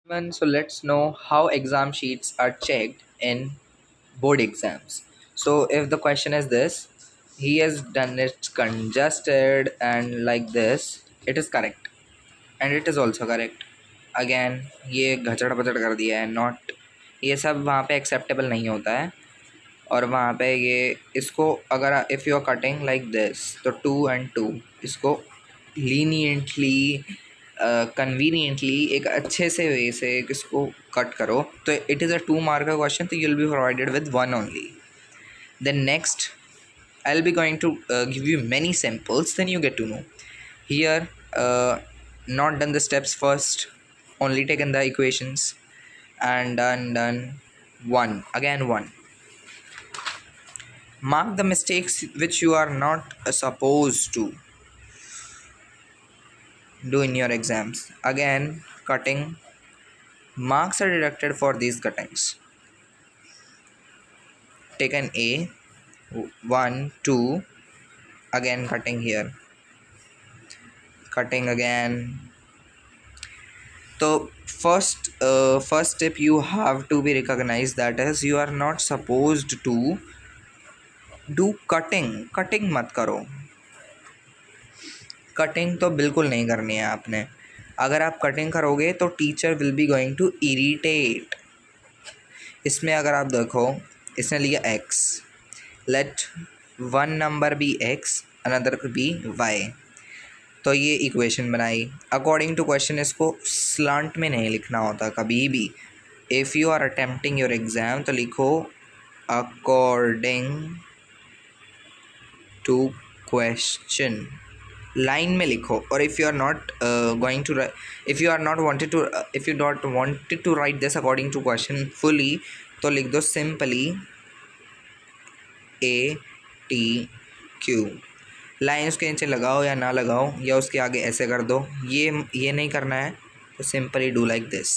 So let's know how exam sheets are checked in board exams. So if the question is this, he has done it congested and like this, it is correct and it is also correct. Again ये घचड़ पचड़ कर दिया है, not ये सब वहाँ पे acceptable नहीं होता है। और वहाँ पे ये इसको अगर if you are cutting like this तो 2 and 2 इसको लीनियंटली कन्वीनियंटली एक अच्छे से वे से इसको कट करो तो इट इज़ अ 2 mark का क्वेश्चन, तो you will be provided with 1 only. Then next I'll be going to give you many samples, then you get to know. Here not done the steps first, only taken the equations and done 1 again 1. Mark the mistakes which you are not supposed to do in your exams. Again cutting, marks are deducted for these cuttings. Taken A 1 2, again cutting here, cutting again. So first step you have to be recognized, that is you are not supposed to do cutting मत करो, cutting तो बिल्कुल नहीं करनी है आपने। अगर आप कटिंग करोगे तो teacher will be going to irritate. इसमें अगर आप देखो, इसने लिया x, let one number be x another be y, तो ये इक्वेशन बनाई। अकॉर्डिंग टू क्वेश्चन इसको स्लांट में नहीं लिखना होता कभी भी। If you are attempting your exam तो लिखो अकॉर्डिंग टू क्वेश्चन, लाइन में लिखो। और if you are not going to if you are not wanted to if you not wanted to write this according to question fully, तो लिख दो simply ATQ। Line उसके नीचे लगाओ या ना लगाओ या उसके आगे ऐसे कर दो, ये नहीं करना है तो सिंपली डू लाइक दिस।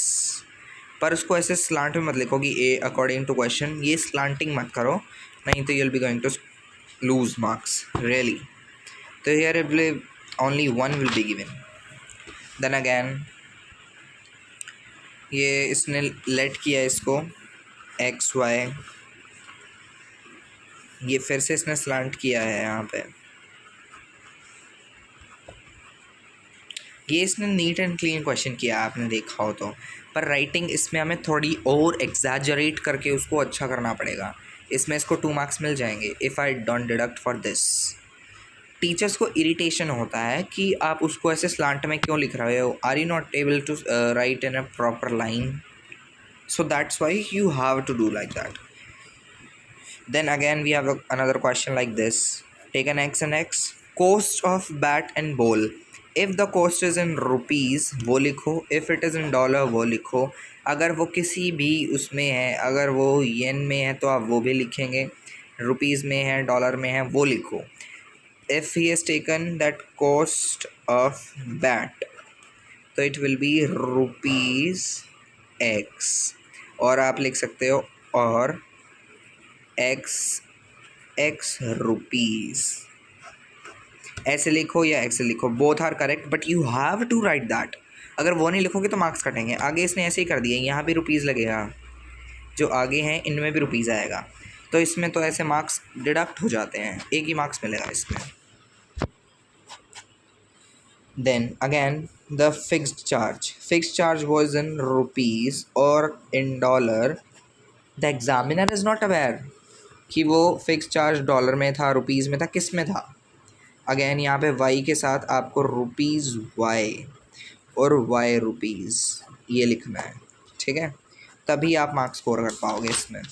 पर उसको ऐसे स्लांट में मत लिखो कि ए अकॉर्डिंग टू क्वेश्चन, ये स्लांटिंग मत करो, नहीं तो you will be going to lose marks really. तो here only 1 will be given. Then again ये इसने लेट किया इसको XY, ये फिर से इसने स्लांट किया है यहाँ पे, ये इसने नीट एंड क्लीन क्वेश्चन किया आपने देखा हो तो। पर राइटिंग इसमें हमें थोड़ी और एग्जैजरेट करके उसको अच्छा करना पड़ेगा। इसमें इसको 2 marks मिल जाएंगे if I don't deduct for this. Teachers को इरिटेशन होता है कि आप उसको ऐसे स्लांट में क्यों लिख रहे हो, are you not able to write in a proper line, so that's why you have to do like that. Then again we have another question like this, take an x and x, cost of bat and ball, if the cost is in rupees वो लिखो, if it is in dollar वो लिखो। अगर वो किसी भी उसमें है, अगर वो येन में है तो आप वो भी लिखेंगे, रुपीज़ में है डॉलर में है वो लिखो। if he has taken that cost of bat तो it will be rupees x, और आप लिख सकते हो और x रुपीज़, ऐसे लिखो या ऐसे लिखो, both are correct but you have to write that. अगर वो नहीं लिखोगे तो मार्क्स कटेंगे। आगे इसने ऐसे ही कर दिया, यहाँ भी रुपीज़ लगेगा, जो आगे हैं इनमें भी रुपीज़ आएगा, तो इसमें तो ऐसे मार्क्स डिडक्ट हो जाते हैं, एक ही मार्क्स मिलेगा इसमें। Then again the fixed charge was in rupees or in dollar, the examiner is not aware कि वो फिक्स चार्ज डॉलर में था, रुपीज़ में था, किस में था। अगेन यहाँ पे y के साथ आपको रुपीज़ y और y रुपीज़ ये लिखना है, ठीक है, तभी आप मार्क्स स्कोर कर पाओगे इसमें।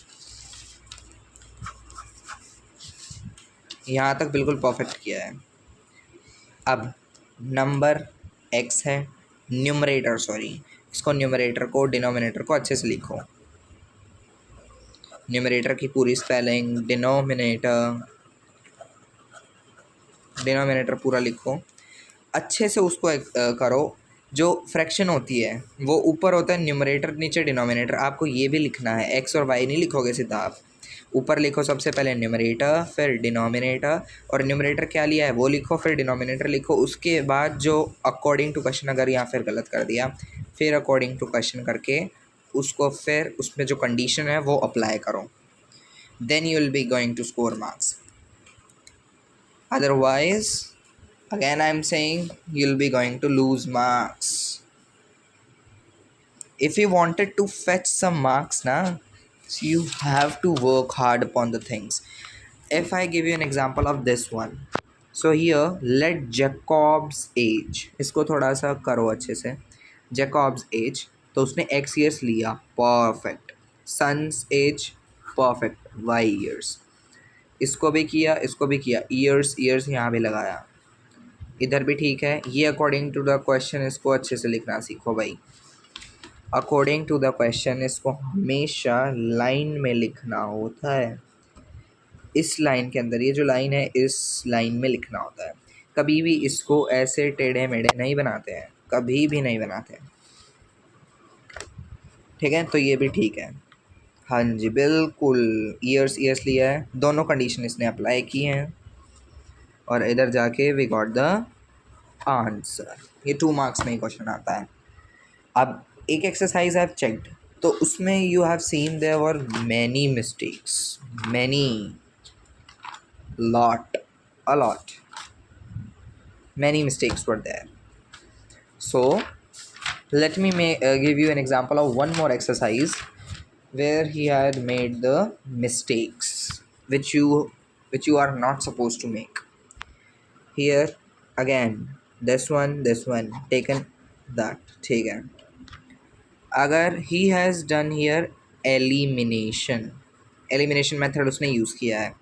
यहाँ तक बिल्कुल परफेक्ट किया है। अब नंबर x है, इसको न्यूमरेटर को डिनोमिनेटर को अच्छे से लिखो, न्यूमरेटर की पूरी स्पेलिंग, डिनोमिनेटर पूरा लिखो, अच्छे से उसको करो। जो फ्रैक्शन होती है वो ऊपर होता है न्यूमरेटर, नीचे डिनोमिनेटर, आपको ये भी लिखना है, x और y नहीं लिखोगे सीधा आप, ऊपर लिखो सबसे पहले न्यूमरेटर, फिर डिनोमिनेटर, और न्यूमरेटर क्या लिया है वो लिखो, फिर डिनोमिनेटर लिखो। उसके बाद जो अकॉर्डिंग टू क्वेश्चन, अगर यहाँ फिर गलत कर दिया, फिर अकॉर्डिंग टू क्वेश्चन करके उसको फिर उसमें जो कंडीशन है वो अप्लाई करो, then you will be going to score marks. Otherwise again I'm saying you'll be going to lose marks. If you wanted to fetch some marks na, so you have to work hard upon the things. If I give you an example of this one, so here let Jacob's age, इसको थोड़ा सा करो अच्छे से, Jacob's age, तो उसने x years लिया, perfect, son's age, perfect, y years, इसको भी किया, इसको भी किया, years years यहाँ भी लगाया, इधर भी ठीक है। ये अकॉर्डिंग टू द क्वेश्चन, इसको अच्छे से लिखना सीखो भाई। अकॉर्डिंग टू द क्वेश्चन इसको हमेशा लाइन में लिखना होता है, इस लाइन के अंदर, ये जो लाइन है इस लाइन में लिखना होता है। कभी भी इसको ऐसे टेढ़े मेढ़े नहीं बनाते हैं, कभी भी नहीं बनाते हैं, ठीक है। तो ये भी ठीक है, हाँ जी बिल्कुल, ईयर्स ईयर्स लिया है, दोनों कंडीशन इसने अप्लाई की हैं, और इधर जाके वी गॉट द आंसर। ये 2 मार्क्स में ही क्वेश्चन आता है। अब एक एक्सरसाइज आई हैव चेक्ड, तो उसमें you have seen there were many mistakes, many, a lot, many mistakes were there. So let me give you an example of one more exercise where he had made the mistakes which you are not supposed to make. Here again, this one taken, that ठीक है। अगर he has done here elimination, elimination method उसने use किया है,